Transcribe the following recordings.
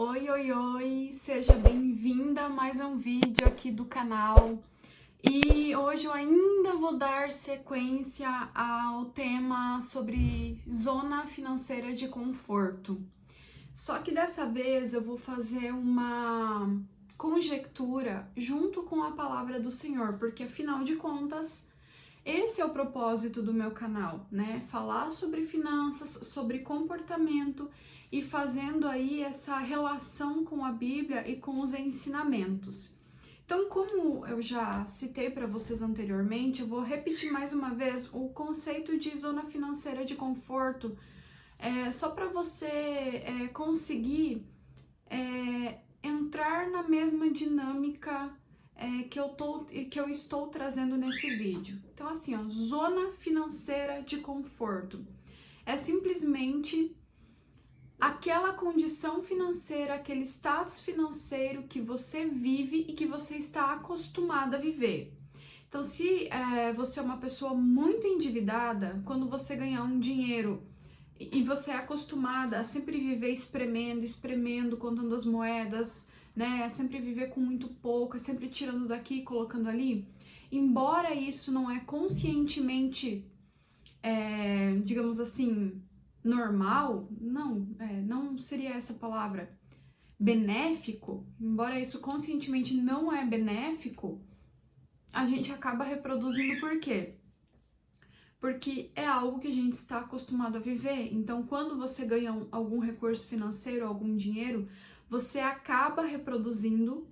Oi, oi, oi! Seja bem-vinda a mais um vídeo aqui do canal. E hoje eu ainda vou dar sequência ao tema sobre zona financeira de conforto. Só que dessa vez eu vou fazer uma conjectura junto com a palavra do Senhor, porque afinal de contas, esse é o propósito do meu canal, né? Falar sobre finanças, sobre comportamento e fazendo aí essa relação com a Bíblia e com os ensinamentos. Então, como eu já citei para vocês anteriormente, eu vou repetir mais uma vez o conceito de zona financeira de conforto, só para você conseguir entrar na mesma dinâmica que eu estou trazendo nesse vídeo. Então, assim, ó, zona financeira de conforto é simplesmente aquela condição financeira, aquele status financeiro que você vive e que você está acostumado a viver. Então, se você é uma pessoa muito endividada, quando você ganhar um dinheiro e você é acostumada a sempre viver espremendo, contando as moedas, né? A sempre viver com muito pouco, a sempre tirando daqui e colocando ali. Embora isso não é conscientemente, digamos assim, normal, não seria essa palavra, benéfico, embora isso conscientemente não é benéfico, a gente acaba reproduzindo por quê? Porque é algo que a gente está acostumado a viver. Então, quando você ganha algum recurso financeiro, algum dinheiro, você acaba reproduzindo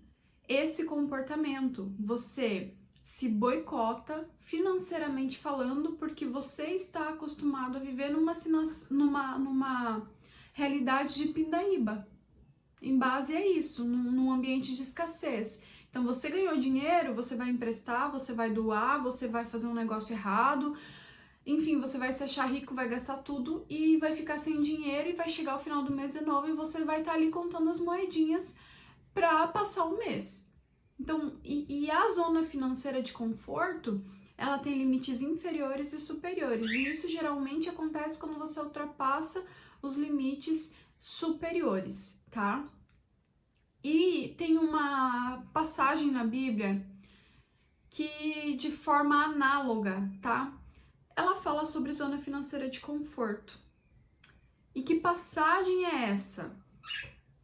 esse comportamento. Você se boicota financeiramente falando porque você está acostumado a viver numa realidade de pindaíba. Em base a isso, num ambiente de escassez. Então, você ganhou dinheiro, você vai emprestar, você vai doar, você vai fazer um negócio errado. Enfim, você vai se achar rico, vai gastar tudo e vai ficar sem dinheiro e vai chegar ao final do mês de novo e você vai estar ali contando as moedinhas para passar o mês. Então, e a zona financeira de conforto, ela tem limites inferiores e superiores. E isso geralmente acontece quando você ultrapassa os limites superiores, tá? E tem uma passagem na Bíblia que de forma análoga, tá? Ela fala sobre zona financeira de conforto. E que passagem é essa?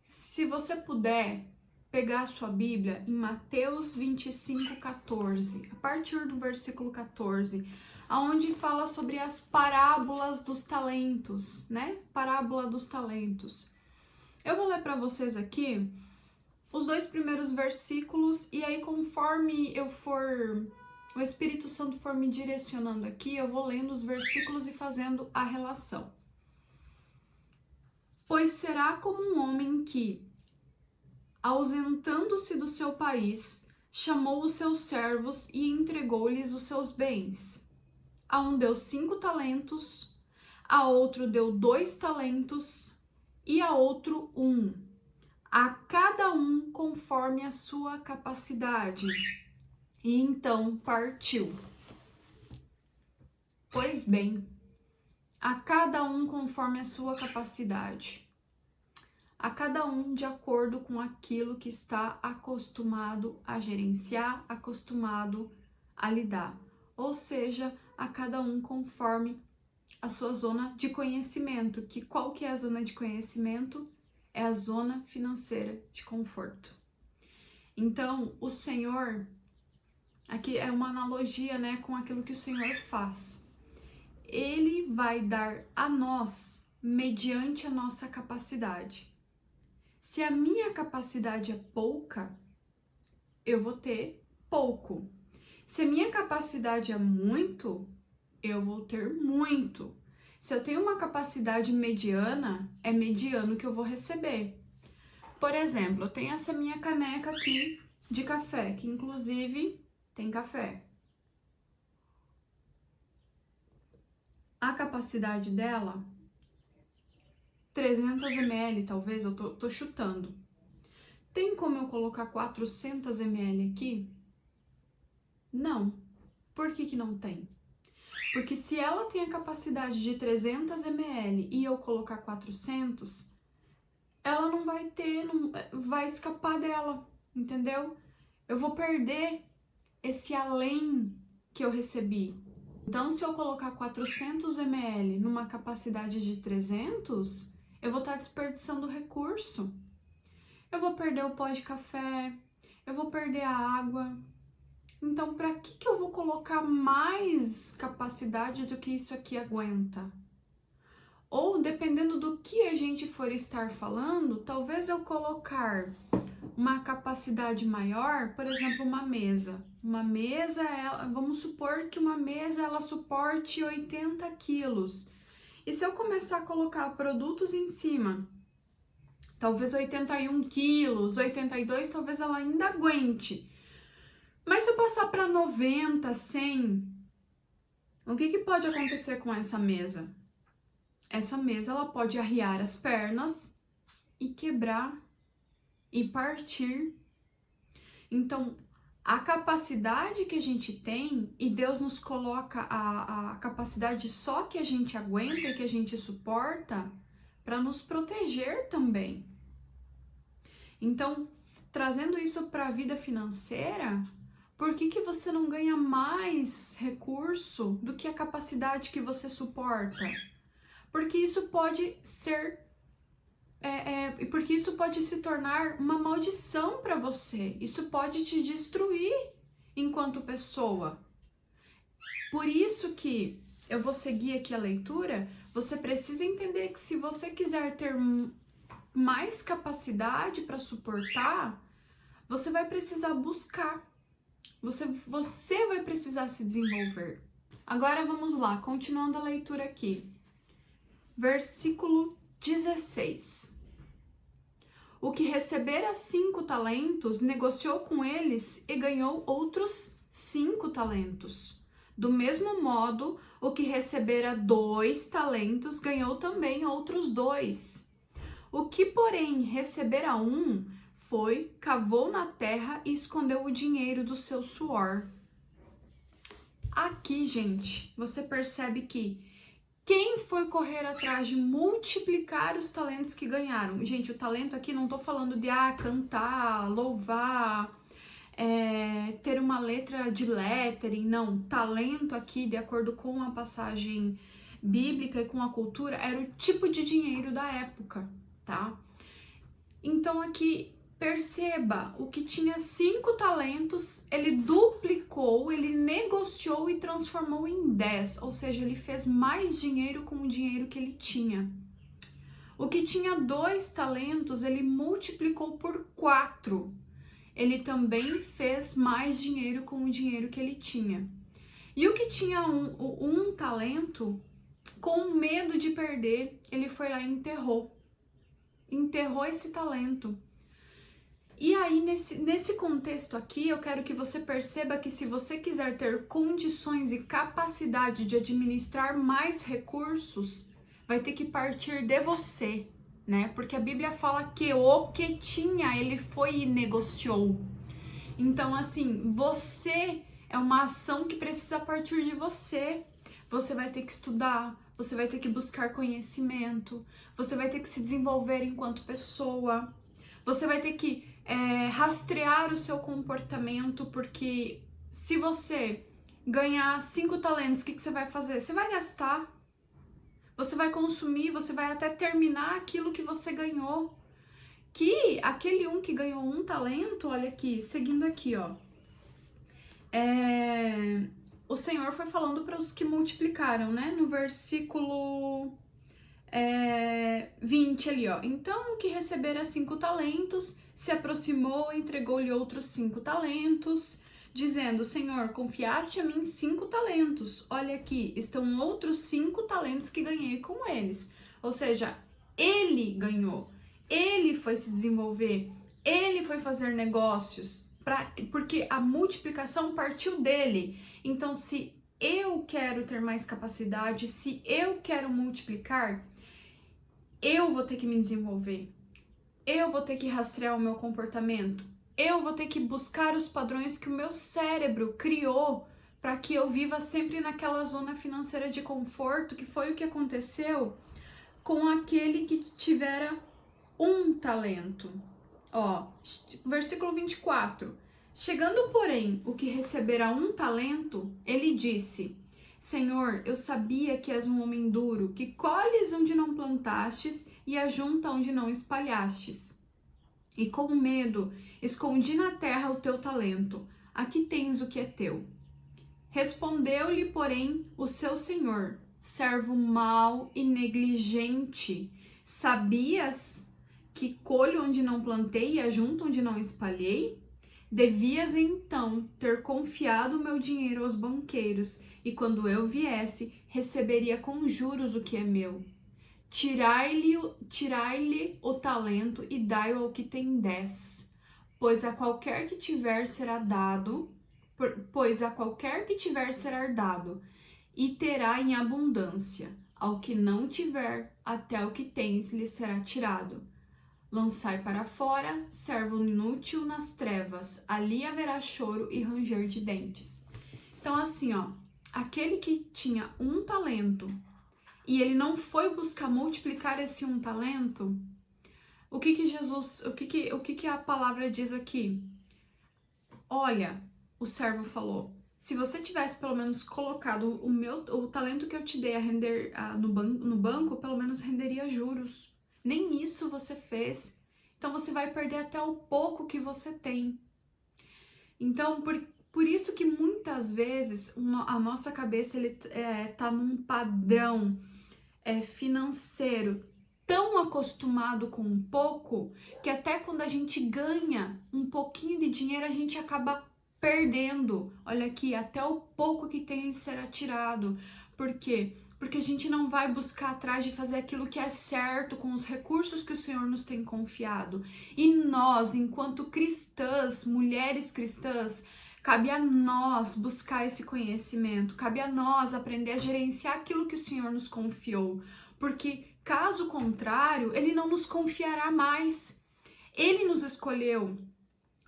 Se você puder pegar a sua Bíblia em Mateus 25:14, a partir do versículo 14, aonde fala sobre as parábolas dos talentos, né? Parábola dos talentos. Eu vou ler para vocês aqui os 2 primeiros versículos e aí conforme o Espírito Santo for me direcionando aqui, eu vou lendo os versículos e fazendo a relação. Pois será como um homem que, ausentando-se do seu país, chamou os seus servos e entregou-lhes os seus bens. A um deu 5 talentos, a outro deu 2 talentos e a outro 1. A cada um conforme a sua capacidade. E então partiu. Pois bem, a cada um conforme a sua capacidade. A cada um de acordo com aquilo que está acostumado a gerenciar, acostumado a lidar. Ou seja, a cada um conforme a sua zona de conhecimento. Qual que é a zona de conhecimento? É a zona financeira de conforto. Então, o Senhor, aqui é uma analogia, né, com aquilo que o Senhor faz. Ele vai dar a nós mediante a nossa capacidade. Se a minha capacidade é pouca, eu vou ter pouco. Se a minha capacidade é muito, eu vou ter muito. Se eu tenho uma capacidade mediana, é mediano que eu vou receber. Por exemplo, eu tenho essa minha caneca aqui de café, que inclusive tem café. A capacidade dela, 300 ml, talvez, eu tô chutando. Tem como eu colocar 400 ml aqui? Não. Por que não tem? Porque se ela tem a capacidade de 300 ml e eu colocar 400, ela não vai ter, vai escapar dela, entendeu? Eu vou perder esse além que eu recebi. Então, se eu colocar 400 ml numa capacidade de 300, eu vou estar desperdiçando recurso. Eu vou perder o pó de café, eu vou perder a água. Então, para que eu vou colocar mais capacidade do que isso aqui aguenta? Ou, dependendo do que a gente for estar falando, talvez eu colocar uma capacidade maior, por exemplo, uma mesa. Uma mesa, vamos supor que uma mesa ela suporte 80 quilos. E se eu começar a colocar produtos em cima, talvez 81 quilos, 82, talvez ela ainda aguente. Mas se eu passar para 90, 100, o que pode acontecer com essa mesa? Essa mesa ela pode arriar as pernas e quebrar e partir. Então, a capacidade que a gente tem, e Deus nos coloca a capacidade só que a gente aguenta e que a gente suporta, para nos proteger também. Então, trazendo isso para a vida financeira, por que você não ganha mais recurso do que a capacidade que você suporta? Porque isso pode ser porque isso pode se tornar uma maldição para você. Isso pode te destruir enquanto pessoa. Por isso que eu vou seguir aqui a leitura. Você precisa entender que se você quiser ter mais capacidade para suportar, você vai precisar buscar. Você vai precisar se desenvolver. Agora vamos lá, continuando a leitura aqui. Versículo 16. O que recebera 5 talentos, negociou com eles e ganhou outros 5 talentos. Do mesmo modo, o que recebera 2 talentos, ganhou também outros 2. O que, porém, recebera 1, foi, cavou na terra e escondeu o dinheiro do seu suor. Aqui, gente, você percebe que quem foi correr atrás de multiplicar os talentos que ganharam? Gente, o talento aqui não tô falando de cantar, louvar, ter uma letra de lettering, não. Talento aqui, de acordo com a passagem bíblica e com a cultura, era o tipo de dinheiro da época, tá? Então aqui, perceba, o que tinha 5 talentos, ele duplicou, ele negociou e transformou em 10, ou seja, ele fez mais dinheiro com o dinheiro que ele tinha. O que tinha 2 talentos, ele multiplicou por 4. Ele também fez mais dinheiro com o dinheiro que ele tinha. E o que tinha um talento, com medo de perder, ele foi lá e enterrou esse talento. E aí, nesse contexto aqui, eu quero que você perceba que se você quiser ter condições e capacidade de administrar mais recursos, vai ter que partir de você, né? Porque a Bíblia fala que o que tinha, ele foi e negociou. Então, assim, você é uma ação que precisa partir de você. Você vai ter que estudar, você vai ter que buscar conhecimento, você vai ter que se desenvolver enquanto pessoa, você vai ter que rastrear o seu comportamento, porque se você ganhar 5 talentos, o que você vai fazer? Você vai gastar, você vai consumir, você vai até terminar aquilo que você ganhou. Que aquele que ganhou 1 talento, olha aqui, seguindo aqui, ó. O Senhor foi falando para os que multiplicaram, né? No versículo 20 ali, ó. Então, o que recebera 5 talentos, se aproximou e entregou-lhe outros 5 talentos, dizendo, Senhor, confiaste a mim 5 talentos. Olha aqui, estão outros 5 talentos que ganhei com eles. Ou seja, ele ganhou, ele foi se desenvolver, ele foi fazer negócios, porque a multiplicação partiu dele. Então, se eu quero ter mais capacidade, se eu quero multiplicar, eu vou ter que me desenvolver, eu vou ter que rastrear o meu comportamento, eu vou ter que buscar os padrões que o meu cérebro criou para que eu viva sempre naquela zona financeira de conforto, que foi o que aconteceu com aquele que tivera um talento. Ó, versículo 24. Chegando, porém, o que recebera um talento, ele disse: Senhor, eu sabia que és um homem duro, que colhes onde não plantastes e ajunta onde não espalhastes. E com medo escondi na terra o teu talento. Aqui tens o que é teu. Respondeu-lhe, porém, o seu senhor: servo mau e negligente, sabias que colho onde não plantei e ajunto onde não espalhei? Devias então ter confiado o meu dinheiro aos banqueiros, e quando eu viesse, receberia com juros o que é meu. Tirai-lhe o talento e dai-o ao que tem 10, pois a qualquer que tiver será dado, e terá em abundância. Ao que não tiver, até o que tens lhe será tirado. Lançai para fora, servo inútil nas trevas, ali haverá choro e ranger de dentes. Então, assim, ó, aquele que tinha um talento e ele não foi buscar multiplicar esse um talento, o que a palavra diz aqui? Olha, o servo falou: se você tivesse pelo menos colocado o talento que eu te dei a render no banco, pelo menos renderia juros. Nem isso você fez. Então você vai perder até o pouco que você tem. Então, por isso que muitas vezes a nossa cabeça tá num padrão financeiro tão acostumado com um pouco, que até quando a gente ganha um pouquinho de dinheiro, a gente acaba perdendo. Olha aqui, até o pouco que tem será tirado. Por quê? Porque a gente não vai buscar atrás de fazer aquilo que é certo com os recursos que o Senhor nos tem confiado. E nós, enquanto cristãs, mulheres cristãs, cabe a nós buscar esse conhecimento, cabe a nós aprender a gerenciar aquilo que o Senhor nos confiou, porque caso contrário, Ele não nos confiará mais. Ele nos escolheu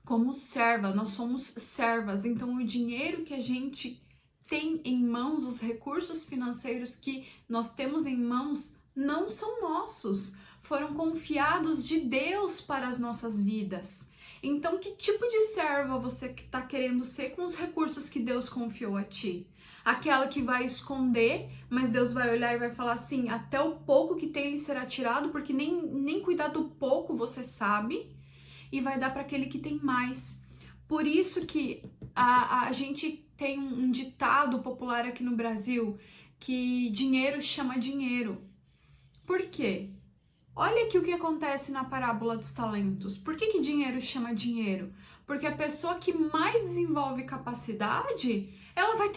como serva, nós somos servas, então o dinheiro que a gente tem em mãos, os recursos financeiros que nós temos em mãos, não são nossos, foram confiados de Deus para as nossas vidas. Então, que tipo de serva você está querendo ser com os recursos que Deus confiou a ti? Aquela que vai esconder, mas Deus vai olhar e vai falar assim: até o pouco que tem lhe será tirado, porque nem cuidar do pouco você sabe, e vai dar para aquele que tem mais. Por isso que a gente tem um ditado popular aqui no Brasil, que dinheiro chama dinheiro. Por quê? Olha aqui o que acontece na parábola dos talentos. Por que dinheiro chama dinheiro? Porque a pessoa que mais desenvolve capacidade, ela vai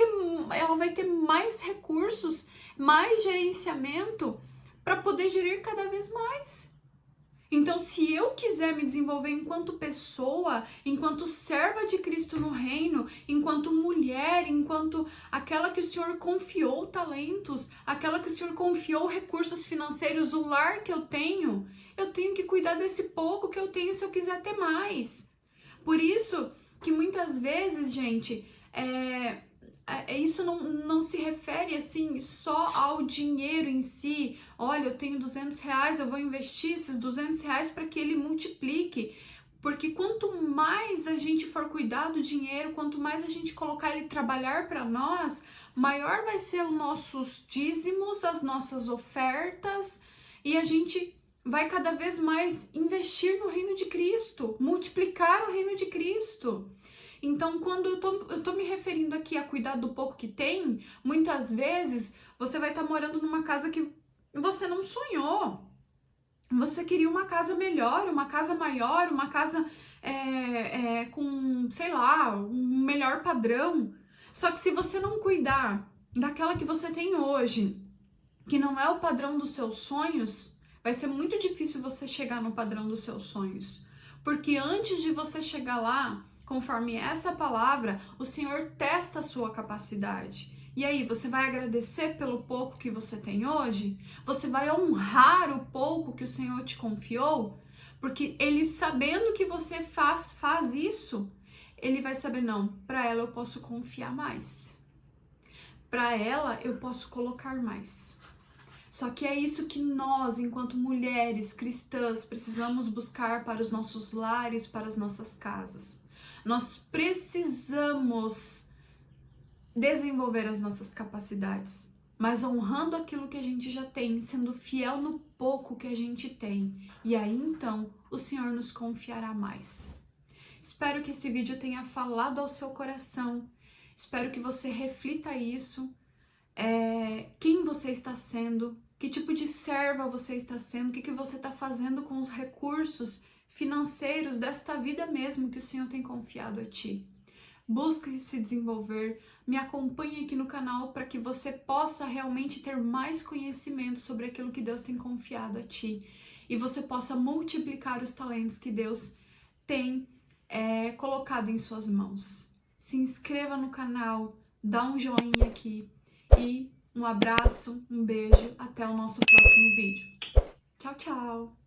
ter mais recursos, mais gerenciamento para poder gerir cada vez mais. Então, se eu quiser me desenvolver enquanto pessoa, enquanto serva de Cristo no reino, enquanto mulher, enquanto aquela que o Senhor confiou talentos, aquela que o Senhor confiou recursos financeiros, o lar que eu tenho que cuidar desse pouco que eu tenho se eu quiser ter mais. Por isso que muitas vezes, gente, isso não se refere assim só ao dinheiro em si. Olha, eu tenho R$200, eu vou investir esses R$200 para que ele multiplique. Porque quanto mais a gente for cuidar do dinheiro, quanto mais a gente colocar ele trabalhar para nós, maior vai ser os nossos dízimos, as nossas ofertas, e a gente vai cada vez mais investir no reino de Cristo, multiplicar o reino de Cristo. Então, quando eu tô me referindo aqui a cuidar do pouco que tem, muitas vezes você vai estar morando numa casa que você não sonhou. Você queria uma casa melhor, uma casa maior, uma casa com, sei lá, um melhor padrão. Só que se você não cuidar daquela que você tem hoje, que não é o padrão dos seus sonhos, vai ser muito difícil você chegar no padrão dos seus sonhos. Porque antes de você chegar lá, conforme essa palavra, o Senhor testa a sua capacidade. E aí, você vai agradecer pelo pouco que você tem hoje? Você vai honrar o pouco que o Senhor te confiou? Porque Ele, sabendo que você faz isso, Ele vai saber, não, para ela eu posso confiar mais. Para ela eu posso colocar mais. Só que é isso que nós, enquanto mulheres cristãs, precisamos buscar para os nossos lares, para as nossas casas. Nós precisamos desenvolver as nossas capacidades, mas honrando aquilo que a gente já tem, sendo fiel no pouco que a gente tem. E aí então o Senhor nos confiará mais. Espero que esse vídeo tenha falado ao seu coração. Espero que você reflita isso. Quem você está sendo? Que tipo de serva você está sendo? O que você está fazendo com os recursos financeiros desta vida mesmo que o Senhor tem confiado a ti? Busque se desenvolver, me acompanhe aqui no canal para que você possa realmente ter mais conhecimento sobre aquilo que Deus tem confiado a ti e você possa multiplicar os talentos que Deus tem colocado em suas mãos. Se inscreva no canal, dá um joinha aqui e um abraço, um beijo, até o nosso próximo vídeo. Tchau, tchau!